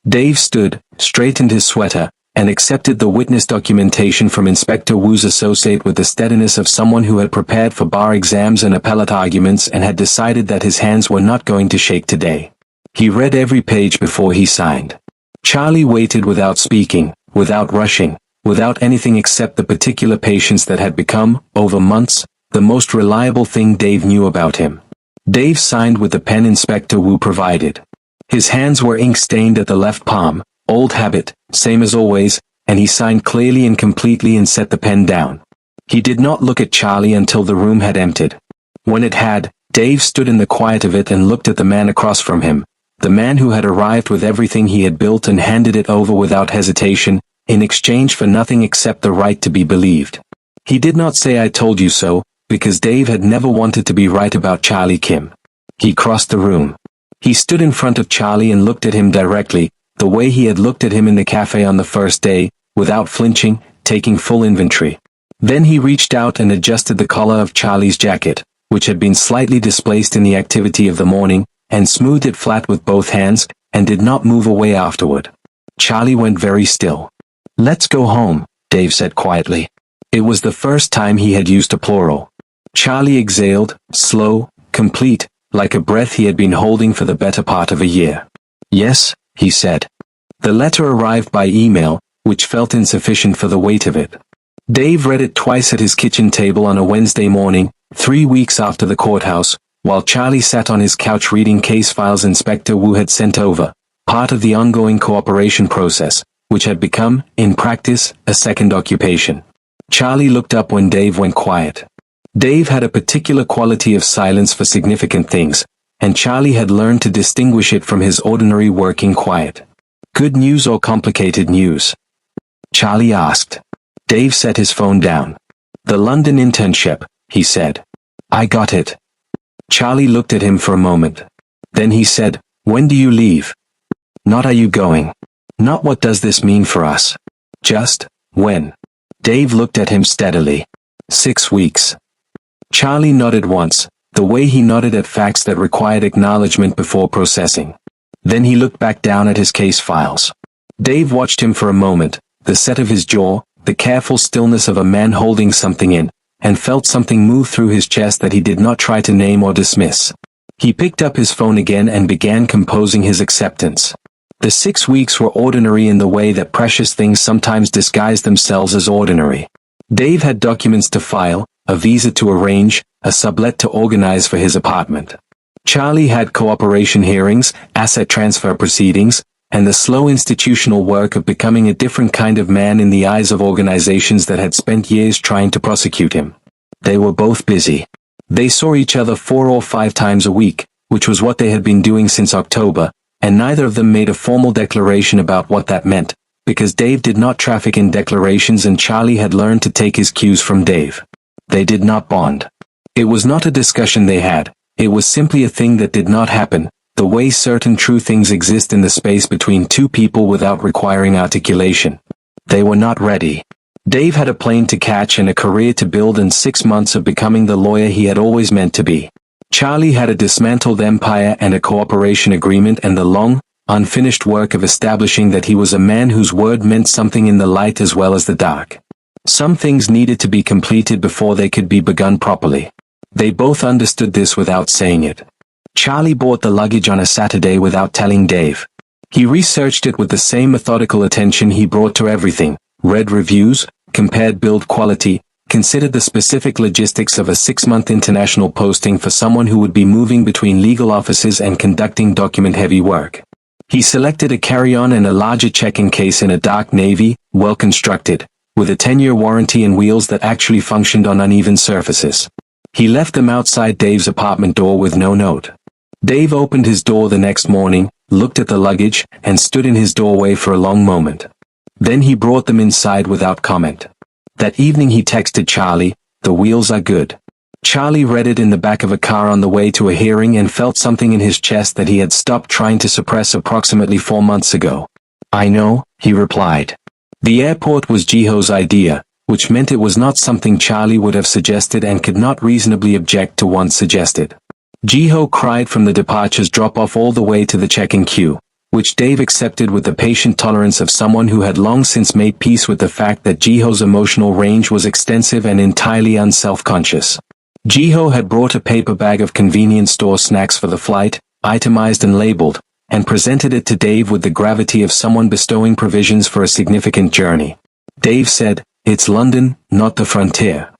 Dave stood, straightened his sweater, and accepted the witness documentation from Inspector Wu's associate with the steadiness of someone who had prepared for bar exams and appellate arguments and had decided that his hands were not going to shake today. He read every page before he signed. Charlie waited without speaking, without rushing, without anything except the particular patience that had become, over months, the most reliable thing Dave knew about him. Dave signed with the pen Inspector Wu provided. His hands were ink-stained at the left palm, old habit, same as always, and he signed clearly and completely and set the pen down. He did not look at Charlie until the room had emptied. When it had, Dave stood in the quiet of it and looked at the man across from him, the man who had arrived with everything he had built and handed it over without hesitation, in exchange for nothing except the right to be believed. He did not say "I told you so," because Dave had never wanted to be right about Charlie Kim. He crossed the room. He stood in front of Charlie and looked at him directly, the way he had looked at him in the cafe on the first day, without flinching, taking full inventory. Then he reached out and adjusted the collar of Charlie's jacket, which had been slightly displaced in the activity of the morning, and smoothed it flat with both hands, and did not move away afterward. Charlie went very still. "Let's go home," Dave said quietly. It was the first time he had used a plural. Charlie exhaled, slow, complete, like a breath he had been holding for the better part of a year. "Yes," he said. The letter arrived by email, which felt insufficient for the weight of it. Dave read it twice at his kitchen table on a Wednesday morning, 3 weeks after the courthouse, while Charlie sat on his couch reading case files Inspector Wu had sent over, part of the ongoing cooperation process, which had become, in practice, a second occupation. Charlie looked up when Dave went quiet. Dave had a particular quality of silence for significant things, and Charlie had learned to distinguish it from his ordinary working quiet. "Good news or complicated news?" Charlie asked. Dave set his phone down. "The London internship," he said. "I got it." Charlie looked at him for a moment. Then he said, "When do you leave?" "Not are you going. Not what does this mean for us. Just, when." Dave looked at him steadily. 6 weeks. Charlie nodded once, the way he nodded at facts that required acknowledgement before processing. Then he looked back down at his case files. Dave watched him for a moment, the set of his jaw, the careful stillness of a man holding something in, and felt something move through his chest that he did not try to name or dismiss. He picked up his phone again and began composing his acceptance. The 6 weeks were ordinary in the way that precious things sometimes disguise themselves as ordinary. Dave had documents to file, a visa to arrange, a sublet to organize for his apartment. Charlie had cooperation hearings, asset transfer proceedings, and the slow institutional work of becoming a different kind of man in the eyes of organizations that had spent years trying to prosecute him. They were both busy. They saw each other 4 or 5 times a week, which was what they had been doing since October, and neither of them made a formal declaration about what that meant, because Dave did not traffic in declarations and Charlie had learned to take his cues from Dave. They did not bond. It was not a discussion they had, it was simply a thing that did not happen, the way certain true things exist in the space between two people without requiring articulation. They were not ready. Dave had a plane to catch and a career to build and 6 months of becoming the lawyer he had always meant to be. Charlie had a dismantled empire and a cooperation agreement and the long, unfinished work of establishing that he was a man whose word meant something in the light as well as the dark. Some things needed to be completed before they could be begun properly. They both understood this without saying it. Charlie bought the luggage on a Saturday without telling Dave. He researched it with the same methodical attention he brought to everything, read reviews, compared build quality, considered the specific logistics of a 6-month international posting for someone who would be moving between legal offices and conducting document-heavy work. He selected a carry-on and a larger check-in case in a dark navy, well-constructed, with a 10-year warranty and wheels that actually functioned on uneven surfaces. He left them outside Dave's apartment door with no note. Dave opened his door the next morning, looked at the luggage, and stood in his doorway for a long moment. Then he brought them inside without comment. That evening he texted Charlie, "The wheels are good." Charlie read it in the back of a car on the way to a hearing and felt something in his chest that he had stopped trying to suppress approximately 4 months ago. "I know," he replied. The airport was Jiho's idea, which meant it was not something Charlie would have suggested and could not reasonably object to once suggested. Jiho cried from the departures drop-off all the way to the check-in queue, which Dave accepted with the patient tolerance of someone who had long since made peace with the fact that Jiho's emotional range was extensive and entirely unself-conscious. Jiho had brought a paper bag of convenience store snacks for the flight, itemized and labeled, and presented it to Dave with the gravity of someone bestowing provisions for a significant journey. Dave said, "It's London, not the frontier."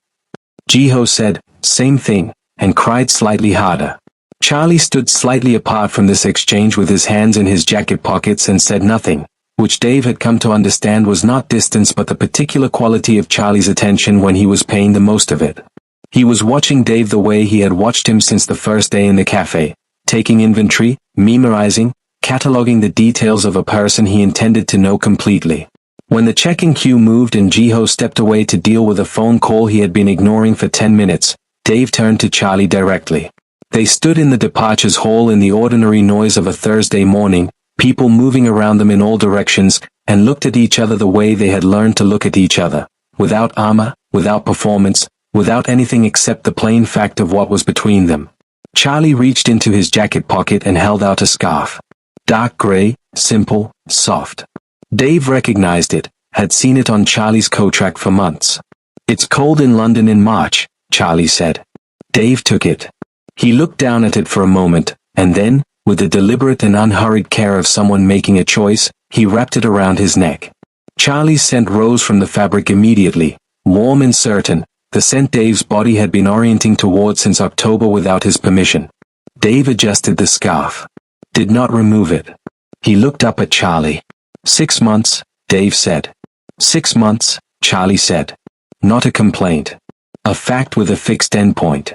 Jiho said, "Same thing," and cried slightly harder. Charlie stood slightly apart from this exchange with his hands in his jacket pockets and said nothing, which Dave had come to understand was not distance but the particular quality of Charlie's attention when he was paying the most of it. He was watching Dave the way he had watched him since the first day in the cafe, taking inventory, memorizing, cataloging the details of a person he intended to know completely. When the check-in queue moved and Jiho stepped away to deal with a phone call he had been ignoring for 10 minutes, Dave turned to Charlie directly. They stood in the departures hall in the ordinary noise of a Thursday morning, people moving around them in all directions, and looked at each other the way they had learned to look at each other, without armor, without performance, without anything except the plain fact of what was between them. Charlie reached into his jacket pocket and held out a scarf. Dark gray, simple, soft. Dave recognized it, had seen it on Charlie's coat rack for months. "It's cold in London in March," Charlie said. Dave took it. He looked down at it for a moment, and then, with the deliberate and unhurried care of someone making a choice, he wrapped it around his neck. Charlie's scent rose from the fabric immediately, warm and certain, the scent Dave's body had been orienting toward since October without his permission. Dave adjusted the scarf. Did not remove it. He looked up at Charlie. 6 months, Dave said. 6 months, Charlie said. Not a complaint. A fact with a fixed endpoint.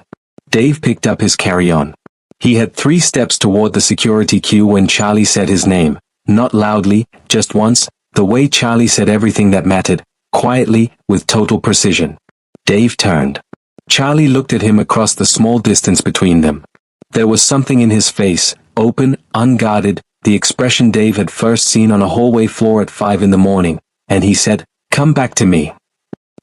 Dave picked up his carry-on. He had 3 steps toward the security queue when Charlie said his name, not loudly, just once, the way Charlie said everything that mattered, quietly, with total precision. Dave turned. Charlie looked at him across the small distance between them. There was something in his face, open, unguarded, the expression Dave had first seen on a hallway floor at 5 in the morning, and he said, "Come back to me."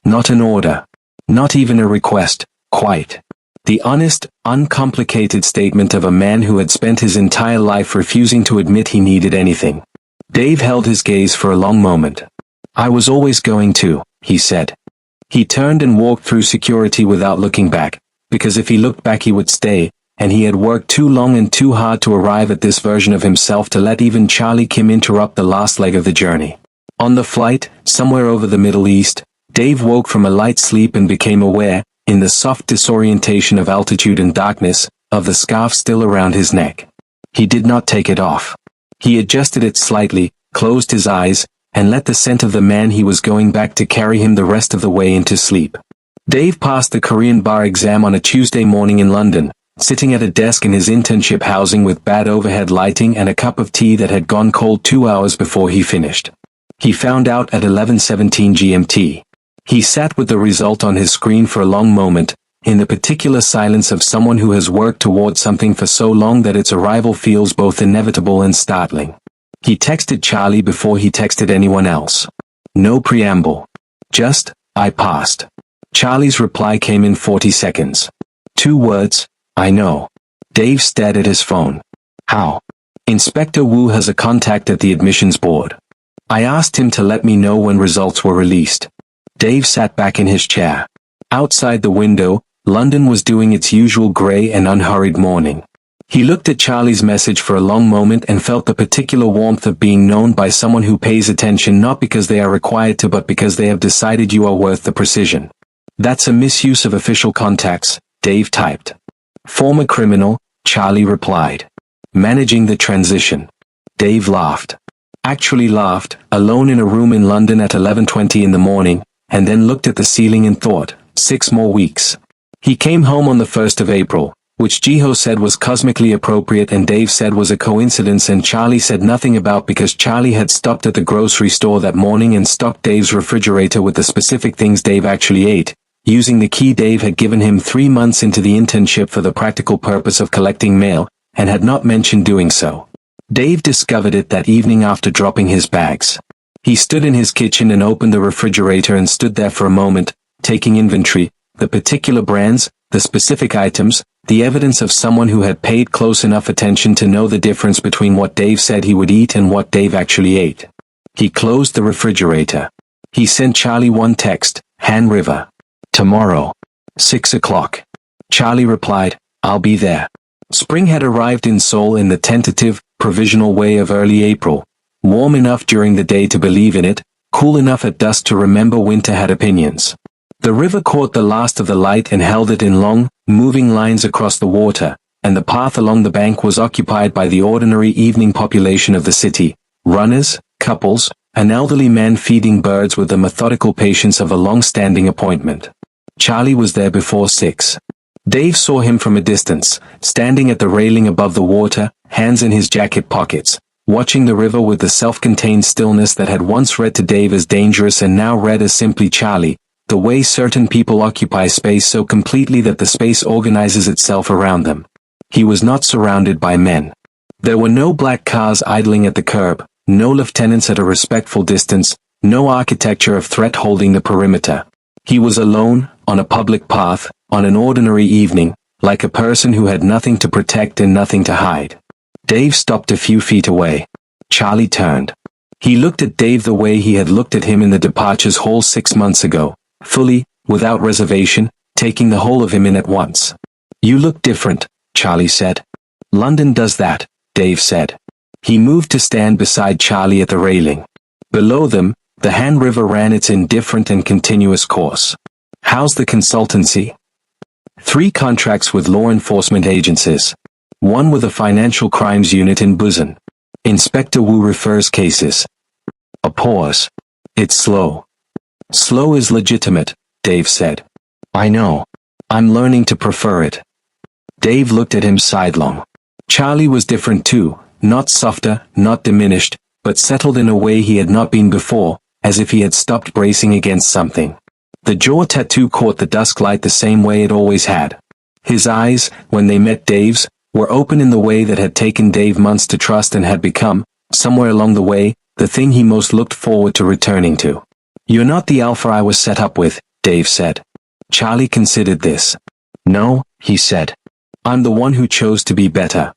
Not an order. Not even a request, quite. The honest, uncomplicated statement of a man who had spent his entire life refusing to admit he needed anything. Dave held his gaze for a long moment. "I was always going to," he said. He turned and walked through security without looking back, because if he looked back he would stay, and he had worked too long and too hard to arrive at this version of himself to let even Charlie Kim interrupt the last leg of the journey. On the flight, somewhere over the Middle East, Dave woke from a light sleep and became aware, in the soft disorientation of altitude and darkness, of the scarf still around his neck. He did not take it off. He adjusted it slightly, closed his eyes, and let the scent of the man he was going back to carry him the rest of the way into sleep. Dave passed the Korean bar exam on a Tuesday morning in London, sitting at a desk in his internship housing with bad overhead lighting and a cup of tea that had gone cold 2 hours before he finished. He found out at 11:17 GMT. He sat with the result on his screen for a long moment, in the particular silence of someone who has worked toward something for so long that its arrival feels both inevitable and startling. He texted Charlie before he texted anyone else. No preamble. Just, "I passed." Charlie's reply came in 40 seconds. 2 words, "I know." Dave stared at his phone. How? Inspector Wu has a contact at the admissions board. I asked him to let me know when results were released. Dave sat back in his chair. Outside the window, London was doing its usual grey and unhurried morning. He looked at Charlie's message for a long moment and felt the particular warmth of being known by someone who pays attention not because they are required to but because they have decided you are worth the precision. That's a misuse of official contacts, Dave typed. Former criminal, Charlie replied. Managing the transition. Dave laughed. Actually laughed, alone in a room in London at 11:20 in the morning, and then looked at the ceiling and thought, 6 more weeks. He came home on the 1st of April, which Jiho said was cosmically appropriate and Dave said was a coincidence and Charlie said nothing about because Charlie had stopped at the grocery store that morning and stocked Dave's refrigerator with the specific things Dave actually ate, using the key Dave had given him 3 months into the internship for the practical purpose of collecting mail, and had not mentioned doing so. Dave discovered it that evening after dropping his bags. He stood in his kitchen and opened the refrigerator and stood there for a moment, taking inventory, the particular brands, the specific items, the evidence of someone who had paid close enough attention to know the difference between what Dave said he would eat and what Dave actually ate. He closed the refrigerator. He sent Charlie one text, Han River. Tomorrow. 6 o'clock. Charlie replied, I'll be there. Spring had arrived in Seoul in the tentative, provisional way of early April, warm enough during the day to believe in it, cool enough at dusk to remember winter had opinions. The river caught the last of the light and held it in long, moving lines across the water, and the path along the bank was occupied by the ordinary evening population of the city, runners, couples, an elderly man feeding birds with the methodical patience of a long-standing appointment. Charlie was there before 6. Dave saw him from a distance, standing at the railing above the water, hands in his jacket pockets, watching the river with the self-contained stillness that had once read to Dave as dangerous and now read as simply Charlie, the way certain people occupy space so completely that the space organizes itself around them. He was not surrounded by men. There were no black cars idling at the curb, no lieutenants at a respectful distance, no architecture of threat holding the perimeter. He was alone, on a public path, on an ordinary evening, like a person who had nothing to protect and nothing to hide. Dave stopped a few feet away. Charlie turned. He looked at Dave the way he had looked at him in the departures hall 6 months ago, fully, without reservation, taking the whole of him in at once. You look different, Charlie said. London does that, Dave said. He moved to stand beside Charlie at the railing. Below them, the Han River ran its indifferent and continuous course. How's the consultancy? 3 contracts with law enforcement agencies. 1 with a financial crimes unit in Busan. Inspector Wu refers cases. A pause. It's slow. Slow is legitimate, Dave said. I know. I'm learning to prefer it. Dave looked at him sidelong. Charlie was different too, not softer, not diminished, but settled in a way he had not been before, as if he had stopped bracing against something. The jaw tattoo caught the dusk light the same way it always had. His eyes, when they met Dave's, were open in the way that had taken Dave months to trust and had become, somewhere along the way, the thing he most looked forward to returning to. You're not the alpha I was set up with, Dave said. Charlie considered this. No, he said. I'm the one who chose to be better.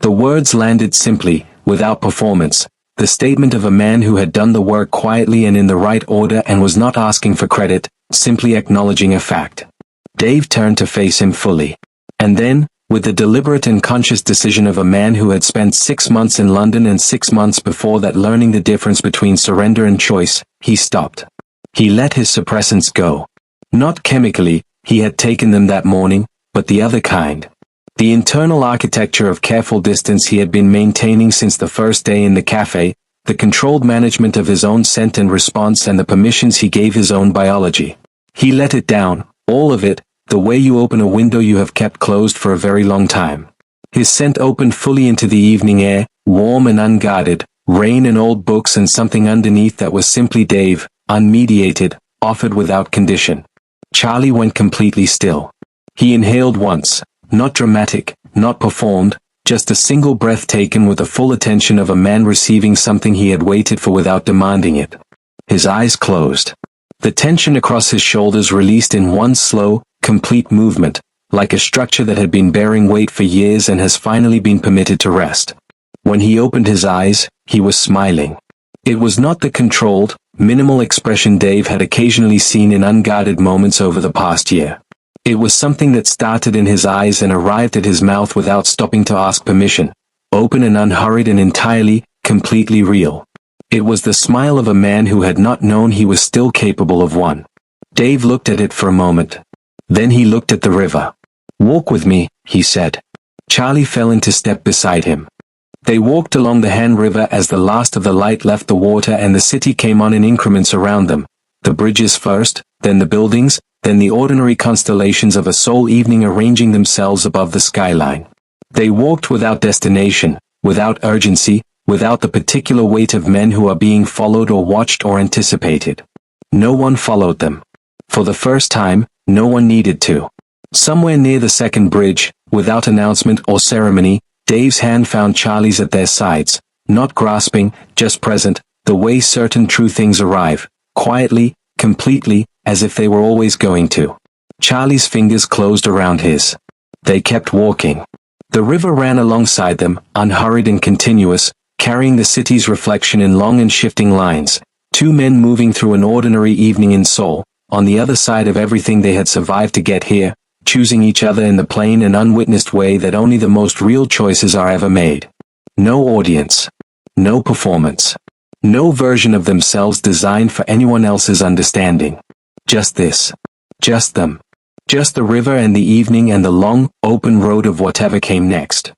The words landed simply, without performance, the statement of a man who had done the work quietly and in the right order and was not asking for credit, simply acknowledging a fact. Dave turned to face him fully. And then, with the deliberate and conscious decision of a man who had spent 6 months in London and 6 months before that learning the difference between surrender and choice, he stopped. He let his suppressants go. Not chemically, he had taken them that morning, but the other kind. The internal architecture of careful distance he had been maintaining since the first day in the cafe, the controlled management of his own scent and response and the permissions he gave his own biology. He let it down, all of it, the way you open a window you have kept closed for a very long time. His scent opened fully into the evening air, warm and unguarded, rain and old books and something underneath that was simply Dave, unmediated, offered without condition. Charlie went completely still. He inhaled once. Not dramatic, not performed, just a single breath taken with the full attention of a man receiving something he had waited for without demanding it. His eyes closed. The tension across his shoulders released in one slow, complete movement, like a structure that had been bearing weight for years and has finally been permitted to rest. When he opened his eyes, he was smiling. It was not the controlled, minimal expression Dave had occasionally seen in unguarded moments over the past year. It was something that started in his eyes and arrived at his mouth without stopping to ask permission, open and unhurried and entirely, completely real. It was the smile of a man who had not known he was still capable of one. Dave looked at it for a moment. Then he looked at the river. "Walk with me," he said. Charlie fell into step beside him. They walked along the Han River as the last of the light left the water and the city came on in increments around them. The bridges first, then the buildings, then the ordinary constellations of a Seoul evening arranging themselves above the skyline. They walked without destination, without urgency, without the particular weight of men who are being followed or watched or anticipated. No one followed them. For the first time, no one needed to. Somewhere near the second bridge, without announcement or ceremony, Dave's hand found Charlie's at their sides, not grasping, just present, the way certain true things arrive, quietly, completely, as if they were always going to. Charlie's fingers closed around his. They kept walking. The river ran alongside them, unhurried and continuous, carrying the city's reflection in long and shifting lines. Two men moving through an ordinary evening in Seoul, on the other side of everything they had survived to get here, choosing each other in the plain and unwitnessed way that only the most real choices are ever made. No audience. No performance. No version of themselves designed for anyone else's understanding. Just this. Just them. Just the river and the evening and the long, open road of whatever came next.